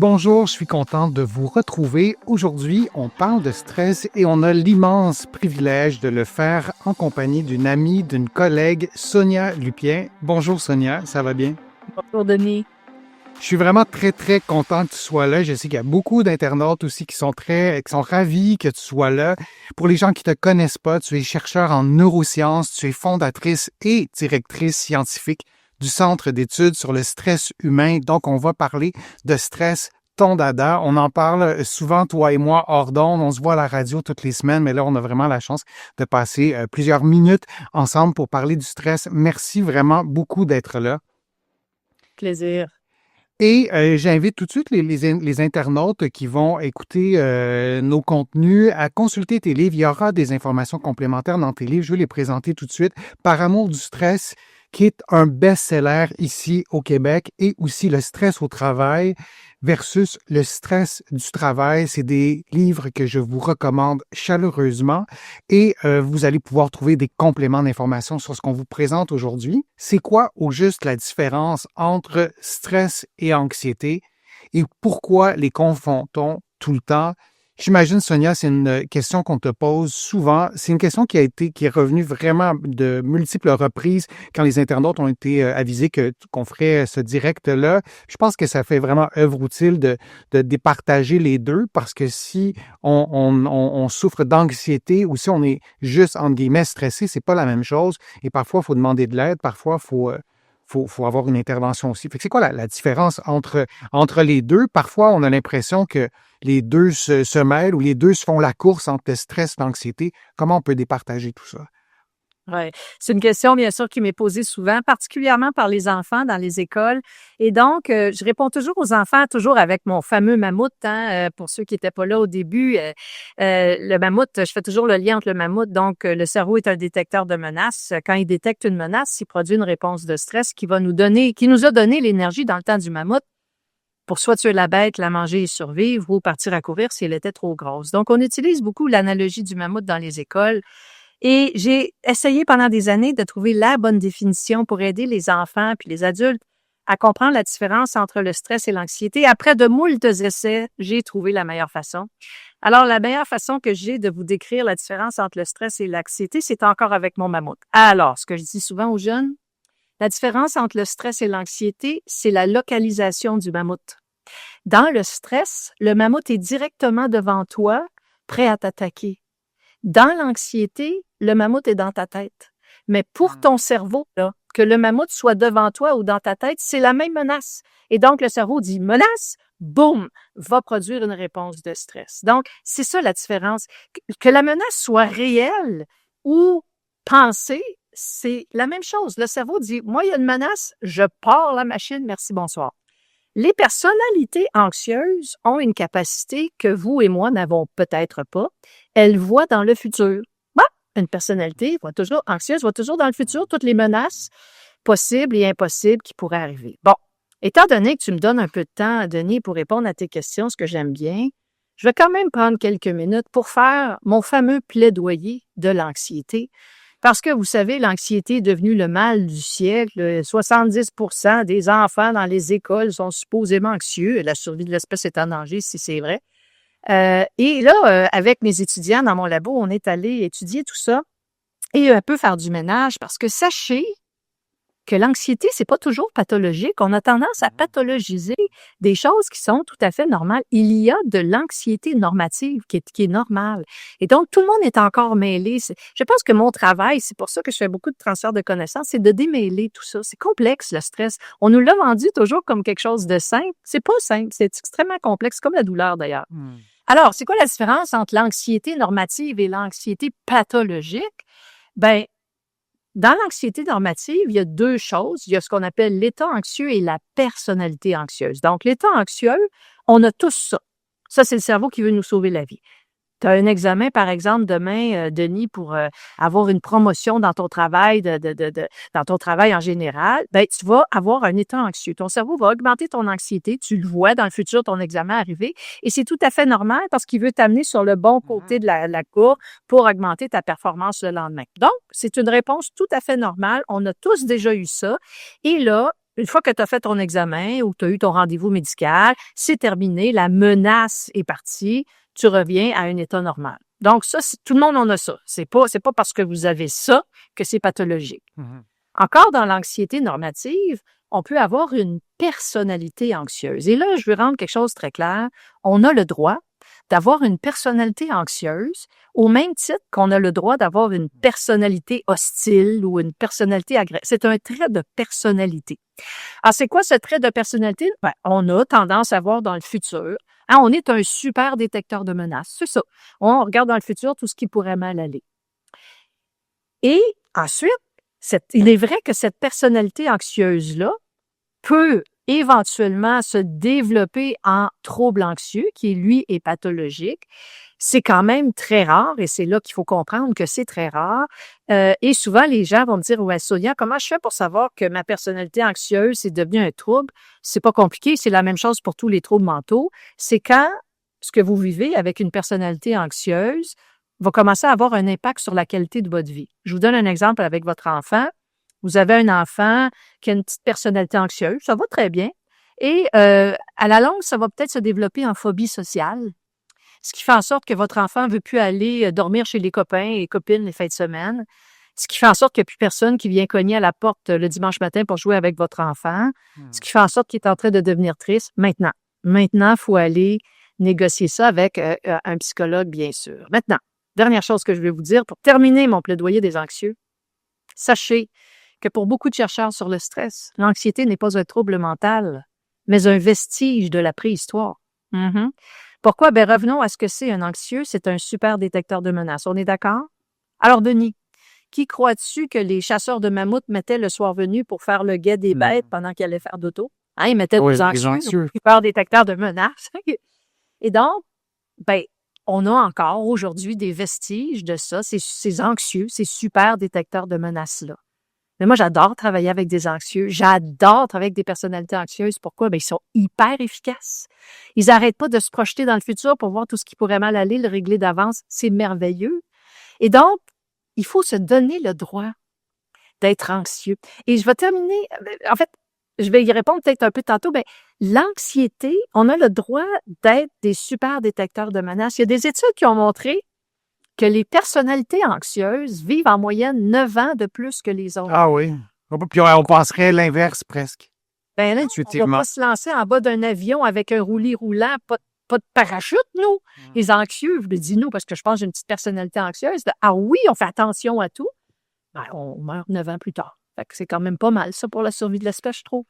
Bonjour, je suis contente de vous retrouver. Aujourd'hui, on parle de stress et on a l'immense privilège de le faire en compagnie d'une amie, d'une collègue, Sonia Lupien. Bonjour Sonia, ça va bien? Bonjour Denis. Je suis vraiment très, très content que tu sois là. Je sais qu'il y a beaucoup d'internautes aussi qui sont ravis que tu sois là. Pour les gens qui te connaissent pas, tu es chercheur en neurosciences, tu es fondatrice et directrice scientifique du Centre d'études sur le stress humain. Donc, on va parler de stress, ton dada. On en parle souvent, toi et moi, hors d'onde. On se voit à la radio toutes les semaines, mais là, on a vraiment la chance de passer plusieurs minutes ensemble pour parler du stress. Merci vraiment beaucoup d'être là. Plaisir. Et j'invite tout de suite les internautes qui vont écouter nos contenus à consulter tes livres. Il y aura des informations complémentaires dans tes livres. Je vais les présenter tout de suite. Par amour du stress, qui est un best-seller ici au Québec, et aussi Le stress au travail versus le stress du travail. C'est des livres que je vous recommande chaleureusement et vous allez pouvoir trouver des compléments d'informations sur ce qu'on vous présente aujourd'hui. C'est quoi au juste la différence entre stress et anxiété et pourquoi les confond-on tout le temps? J'imagine, Sonia, c'est une question qu'on te pose souvent. C'est une question qui est revenue vraiment de multiples reprises quand les internautes ont été avisés qu'on ferait ce direct-là. Je pense que ça fait vraiment œuvre utile de départager les deux parce que si on souffre d'anxiété ou si on est juste, entre guillemets, stressé, c'est pas la même chose. Et parfois, il faut demander de l'aide. Parfois, faut avoir une intervention aussi. Fait que c'est quoi la différence entre les deux? Parfois, on a l'impression que les deux se mêlent ou les deux se font la course entre le stress et l'anxiété. Comment on peut départager tout ça? Oui, c'est une question, bien sûr, qui m'est posée souvent, particulièrement par les enfants dans les écoles. Et donc, je réponds toujours aux enfants, toujours avec mon fameux mammouth. Pour ceux qui n'étaient pas là au début, le mammouth, je fais toujours le lien entre le mammouth. Donc, le cerveau est un détecteur de menaces. Quand il détecte une menace, il produit une réponse de stress qui nous a donné l'énergie dans le temps du mammouth pour soit tuer la bête, la manger et survivre, ou partir à courir si elle était trop grosse. Donc, on utilise beaucoup l'analogie du mammouth dans les écoles. Et j'ai essayé pendant des années de trouver la bonne définition pour aider les enfants puis les adultes à comprendre la différence entre le stress et l'anxiété. Après de moultes essais, j'ai trouvé la meilleure façon. Alors, la meilleure façon que j'ai de vous décrire la différence entre le stress et l'anxiété, c'est encore avec mon mammouth. Alors, ce que je dis souvent aux jeunes, la différence entre le stress et l'anxiété, c'est la localisation du mammouth. Dans le stress, le mammouth est directement devant toi, prêt à t'attaquer. Dans l'anxiété, le mammouth est dans ta tête. Mais pour ton cerveau, là, que le mammouth soit devant toi ou dans ta tête, c'est la même menace. Et donc, le cerveau dit « menace », boum, va produire une réponse de stress. Donc, c'est ça la différence. Que la menace soit réelle ou pensée, c'est la même chose. Le cerveau dit « moi, il y a une menace, je pars la machine, merci, bonsoir ». Les personnalités anxieuses ont une capacité que vous et moi n'avons peut-être pas. Elles voient dans le futur. Une personnalité anxieuse voit toujours dans le futur toutes les menaces possibles et impossibles qui pourraient arriver. Bon, étant donné que tu me donnes un peu de temps, Denis, pour répondre à tes questions, ce que j'aime bien, je vais quand même prendre quelques minutes pour faire mon fameux plaidoyer de l'anxiété. Parce que, vous savez, l'anxiété est devenue le mal du siècle. 70% des enfants dans les écoles sont supposément anxieux. La survie de l'espèce est en danger, si c'est vrai. Et là, avec mes étudiants dans mon labo, on est allé étudier tout ça et un peu faire du ménage parce que sachez que l'anxiété, c'est pas toujours pathologique. On a tendance à pathologiser des choses qui sont tout à fait normales. Il y a de l'anxiété normative qui est normale. Et donc, tout le monde est encore mêlé. Je pense que mon travail, c'est pour ça que je fais beaucoup de transfert de connaissances, c'est de démêler tout ça. C'est complexe, le stress. On nous l'a vendu toujours comme quelque chose de simple. C'est pas simple, c'est extrêmement complexe, comme la douleur d'ailleurs. Alors, c'est quoi la différence entre l'anxiété normative et l'anxiété pathologique? Ben, dans l'anxiété normative, il y a deux choses. Il y a ce qu'on appelle l'état anxieux et la personnalité anxieuse. Donc, l'état anxieux, on a tous ça. Ça, c'est le cerveau qui veut nous sauver la vie. Tu as un examen, par exemple, demain, Denis, pour avoir une promotion dans ton travail, dans ton travail en général, ben tu vas avoir un état anxieux. Ton cerveau va augmenter ton anxiété. Tu le vois dans le futur, ton examen arriver. Et c'est tout à fait normal parce qu'il veut t'amener sur le bon côté de la courbe pour augmenter ta performance le lendemain. Donc, c'est une réponse tout à fait normale. On a tous déjà eu ça. Et là, Une fois que tu as fait ton examen ou que tu as eu ton rendez-vous médical, c'est terminé, la menace est partie, tu reviens à un état normal. Donc ça, tout le monde en a ça. C'est pas parce que vous avez ça que c'est pathologique. Mhm. Encore dans l'anxiété normative, on peut avoir une personnalité anxieuse. Et là, je veux rendre quelque chose très clair. On a le droit d'avoir une personnalité anxieuse au même titre qu'on a le droit d'avoir une personnalité hostile ou une personnalité agressive. C'est un trait de personnalité. Alors, c'est quoi ce trait de personnalité? Ben, on a tendance à voir dans le futur. Hein, on est un super détecteur de menaces. C'est ça. On regarde dans le futur tout ce qui pourrait mal aller. Et ensuite, il est vrai que cette personnalité anxieuse-là peut éventuellement se développer en trouble anxieux, qui, lui, est pathologique. C'est quand même très rare, et c'est là qu'il faut comprendre que c'est très rare. Et souvent, les gens vont me dire, « Ouais, Sonia, comment je fais pour savoir que ma personnalité anxieuse est devenue un trouble? » C'est pas compliqué, c'est la même chose pour tous les troubles mentaux. C'est quand ce que vous vivez avec une personnalité anxieuse va commencer à avoir un impact sur la qualité de votre vie. Je vous donne un exemple avec votre enfant. Vous avez un enfant qui a une petite personnalité anxieuse, ça va très bien. Et à la longue, ça va peut-être se développer en phobie sociale, ce qui fait en sorte que votre enfant ne veut plus aller dormir chez les copains et copines les fins de semaine, ce qui fait en sorte qu'il n'y a plus personne qui vient cogner à la porte le dimanche matin pour jouer avec votre enfant, ce qui fait en sorte qu'il est en train de devenir triste. Maintenant, il faut aller négocier ça avec un psychologue, bien sûr. Maintenant, dernière chose que je vais vous dire pour terminer mon plaidoyer des anxieux, sachez que pour beaucoup de chercheurs sur le stress, l'anxiété n'est pas un trouble mental, mais un vestige de la préhistoire. Mm-hmm. Pourquoi? Ben, revenons à ce que c'est un anxieux. C'est un super détecteur de menaces. On est d'accord? Alors, Denis, qui crois-tu que les chasseurs de mammouths mettaient le soir venu pour faire le guet des bêtes pendant qu'ils allaient faire d'auto? Hein, ils mettaient des anxieux, super détecteurs de menaces. Et donc, ben, on a encore aujourd'hui des vestiges de ça, ces anxieux, ces super détecteurs de menaces-là. Mais moi, j'adore travailler avec des anxieux. J'adore travailler avec des personnalités anxieuses. Pourquoi? Ben, ils sont hyper efficaces. Ils n'arrêtent pas de se projeter dans le futur pour voir tout ce qui pourrait mal aller, le régler d'avance. C'est merveilleux. Et donc, il faut se donner le droit d'être anxieux. Et je vais terminer, en fait, je vais y répondre peut-être un peu tantôt, mais l'anxiété, on a le droit d'être des super détecteurs de menaces. Il y a des études qui ont montré que les personnalités anxieuses vivent en moyenne 9 ans de plus que les autres. Ah oui. Puis on penserait l'inverse presque. Ben là, on ne va pas se lancer en bas d'un avion avec un roulis roulant, pas de parachute, nous. Les anxieux, je me dis nous parce que je pense que j'ai une petite personnalité anxieuse. Ah oui, on fait attention à tout. Ben, on meurt 9 ans plus tard. Fait que c'est quand même pas mal, ça, pour la survie de l'espèce, je trouve.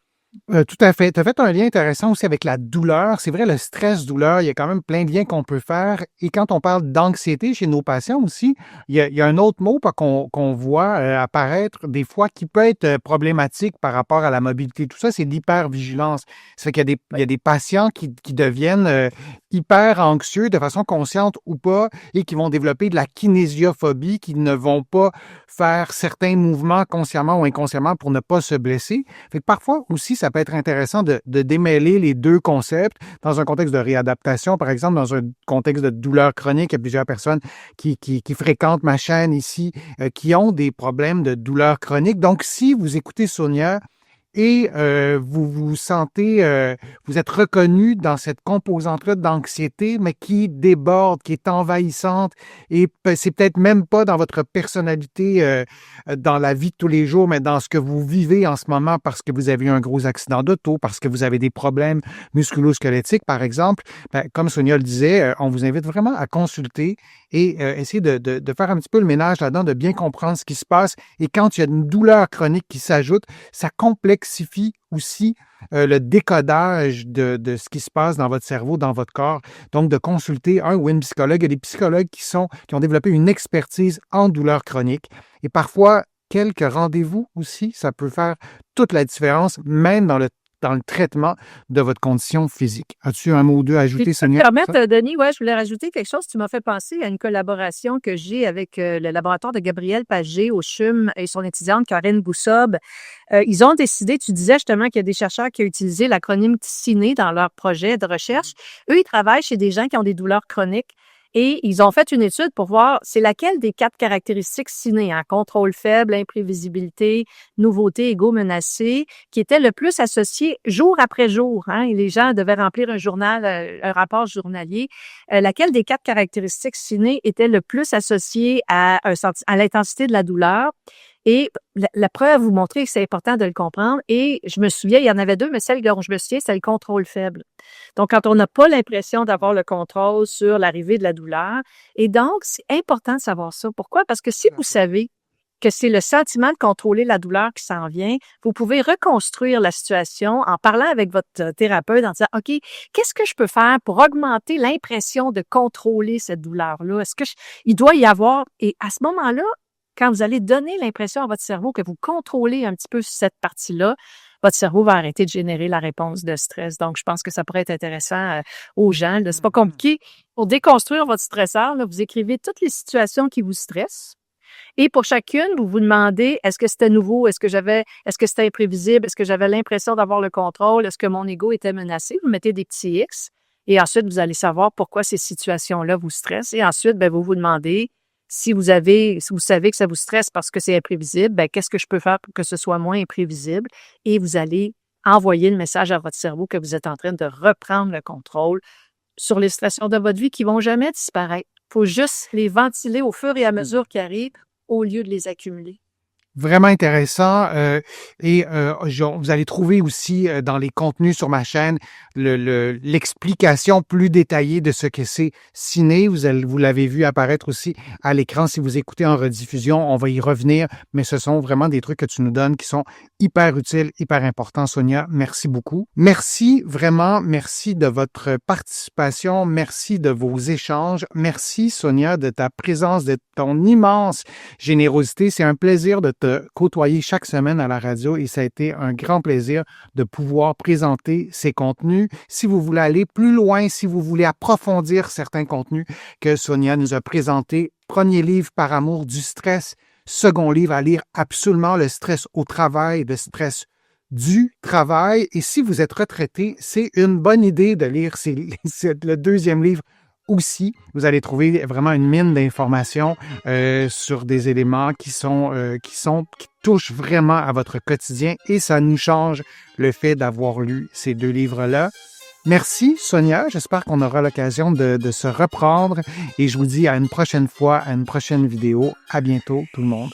Tout à fait. Tu as fait un lien intéressant aussi avec la douleur. C'est vrai, le stress-douleur, il y a quand même plein de liens qu'on peut faire. Et quand on parle d'anxiété chez nos patients aussi, il y a un autre mot qu'on voit apparaître des fois qui peut être problématique par rapport à la mobilité. Tout ça, c'est l'hypervigilance. Ça fait qu'il y a des patients qui deviennent hyper anxieux de façon consciente ou pas et qui vont développer de la kinésiophobie, qui ne vont pas faire certains mouvements consciemment ou inconsciemment pour ne pas se blesser. Fait que parfois aussi, ça peut être intéressant de démêler les deux concepts dans un contexte de réadaptation, par exemple, dans un contexte de douleur chronique. Il y a plusieurs personnes qui fréquentent ma chaîne ici, qui ont des problèmes de douleur chronique. Donc, si vous écoutez Sonia et vous vous sentez, vous êtes reconnu dans cette composante-là d'anxiété, mais qui déborde, qui est envahissante, et c'est peut-être même pas dans votre personnalité dans la vie de tous les jours, mais dans ce que vous vivez en ce moment parce que vous avez eu un gros accident d'auto, parce que vous avez des problèmes musculo-squelettiques, par exemple. Ben, comme Sonia le disait, on vous invite vraiment à consulter et essayer de faire un petit peu le ménage là-dedans, de bien comprendre ce qui se passe. Et quand il y a une douleur chronique qui s'ajoute, ça complexifie aussi le décodage de ce qui se passe dans votre cerveau, dans votre corps. Donc, de consulter un ou une psychologue. Il y a des psychologues qui ont développé une expertise en douleur chronique. Et parfois, quelques rendez-vous aussi, ça peut faire toute la différence, même dans le traitement de votre condition physique. As-tu un mot ou deux à ajouter, Sonia? Je peux me permettre, Denis, je voulais rajouter quelque chose. Tu m'as fait penser à une collaboration que j'ai avec le laboratoire de Gabriel Pagé au CHUM et son étudiante Karine Boussob. Ils ont décidé, tu disais justement qu'il y a des chercheurs qui ont utilisé l'acronyme CINE dans leur projet de recherche. Eux, ils travaillent chez des gens qui ont des douleurs chroniques. Et ils ont fait une étude pour voir c'est laquelle des 4 caractéristiques ciné, hein, contrôle faible, imprévisibilité, nouveauté, ego menacé, qui était le plus associé jour après jour, hein, et les gens devaient remplir un rapport journalier. Laquelle des 4 caractéristiques ciné était le plus associée à l'intensité de la douleur? Et la preuve, vous montrer que c'est important de le comprendre. Et je me souviens, il y en avait 2, mais celle dont je me souviens, c'est le contrôle faible. Donc, quand on n'a pas l'impression d'avoir le contrôle sur l'arrivée de la douleur. Et donc, c'est important de savoir ça. Pourquoi? Parce que si vous savez que c'est le sentiment de contrôler la douleur qui s'en vient, vous pouvez reconstruire la situation en parlant avec votre thérapeute, en disant, OK, qu'est-ce que je peux faire pour augmenter l'impression de contrôler cette douleur-là? Il doit y avoir, et à ce moment-là, quand vous allez donner l'impression à votre cerveau que vous contrôlez un petit peu cette partie-là, votre cerveau va arrêter de générer la réponse de stress. Donc, je pense que ça pourrait être intéressant aux gens. C'est pas compliqué. Pour déconstruire votre stresseur, là, vous écrivez toutes les situations qui vous stressent. Et pour chacune, vous vous demandez, est-ce que c'était nouveau? Est-ce que c'était imprévisible? Est-ce que j'avais l'impression d'avoir le contrôle? Est-ce que mon ego était menacé? Vous mettez des petits X. Et ensuite, vous allez savoir pourquoi ces situations-là vous stressent. Et ensuite, vous vous demandez, si vous savez que ça vous stresse parce que c'est imprévisible, qu'est-ce que je peux faire pour que ce soit moins imprévisible? Et vous allez envoyer le message à votre cerveau que vous êtes en train de reprendre le contrôle sur les situations de votre vie qui vont jamais disparaître. Il faut juste les ventiler au fur et à mesure qu'ils arrivent au lieu de les accumuler. Vraiment intéressant. Vous allez trouver aussi dans les contenus sur ma chaîne l'explication plus détaillée de ce que c'est ciné. Vous l'avez vu apparaître aussi à l'écran si vous écoutez en rediffusion. On va y revenir, mais ce sont vraiment des trucs que tu nous donnes qui sont hyper utiles, hyper importants. Sonia, merci beaucoup. Merci vraiment, merci de votre participation. Merci de vos échanges. Merci Sonia de ta présence, de ton immense générosité. C'est un plaisir de te côtoyer chaque semaine à la radio et ça a été un grand plaisir de pouvoir présenter ces contenus. Si vous voulez aller plus loin, si vous voulez approfondir certains contenus que Sonia nous a présentés, premier livre Par amour du stress, second livre à lire absolument, le stress au travail, le stress du travail. Et si vous êtes retraité, c'est une bonne idée de lire le deuxième livre aussi. Vous allez trouver vraiment une mine d'informations sur des éléments qui touchent vraiment à votre quotidien et ça nous change le fait d'avoir lu ces 2 livres-là. Merci Sonia, j'espère qu'on aura l'occasion de se reprendre et je vous dis à une prochaine fois, à une prochaine vidéo. À bientôt tout le monde.